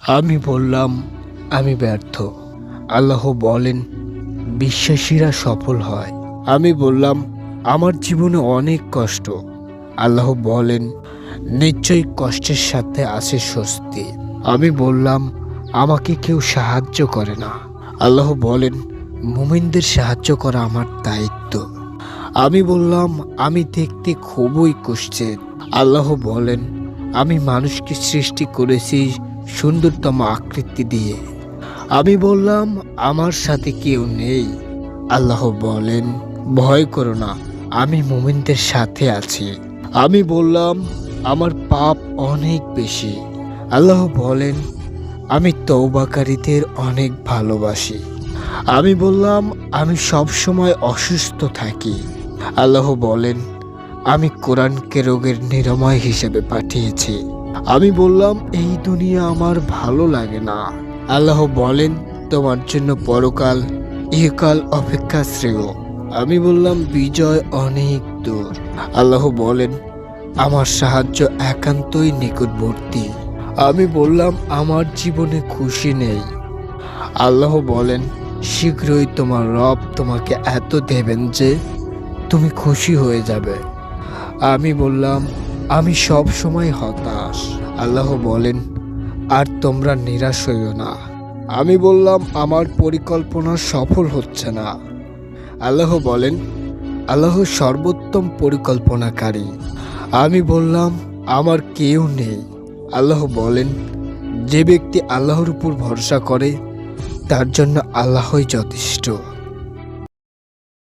আমি বললাম, আমি ব্যর্থ। আল্লাহ বলেন, বিশ্বাসীরা সফল হয়। আমি বললাম, আমার জীবনে অনেক কষ্ট। আল্লাহ বলেন, নিশ্চয়ই কষ্টের সাথে আছে স্বস্তি। আমি বললাম, আমাকে কেউ সাহায্য করে না। আল্লাহ বলেন, মুমিনদের সাহায্য করা আমার দায়িত্ব। আমি বললাম, আমি দেখতে খুবই কুৎসিত। আল্লাহ বলেন, আমি মানুষকে সৃষ্টি করেছি সুন্দরতম আকৃতি দিয়ে। আমি বললাম, আমার সাথে কেউ নেই। আল্লাহ বলেন, ভয় করো না, আমি মুমিনদের সাথে আছি। আমি বললাম, আমার পাপ অনেক বেশি। আল্লাহ বলেন, আমি তওবাকারীদের অনেক ভালোবাসি। আমি বললাম, আমি সব সময় অসুস্থ থাকি। আল্লাহ বলেন, আমি কোরআনকে রোগের নিরাময় হিসেবে পাঠিয়েছি। আমি বললাম, এই দুনিয়া আমার ভালো লাগে না। আল্লাহ বলেন, তোমার জন্য পরকাল ইহকাল অপেক্ষা শ্রেয়। আমি বললাম, বিজয় অনেক দূর। আল্লাহ বলেন, আমার সাহায্য একান্তই নিকটবর্তী। আমি বললাম, আমার জীবনে খুশি নেই। আল্লাহ বলেন, শীঘ্রই তোমার রব তোমাকে এত দেবেন যে তুমি খুশি হয়ে যাবে। আমি বললাম, আমি সব সময় হতাশ। আল্লাহ বলেন, আর তোমরা নিরাশ হইও না। আমি বললাম, আমার পরিকল্পনা সফল হচ্ছে না। আল্লাহ বলেন, আল্লাহ সর্বোত্তম পরিকল্পনাকারী। আমি বললাম, আমার কেউ নেই। আল্লাহ বলেন, যে ব্যক্তি আল্লাহর উপর ভরসা করে তার জন্য আল্লাহই যথেষ্ট।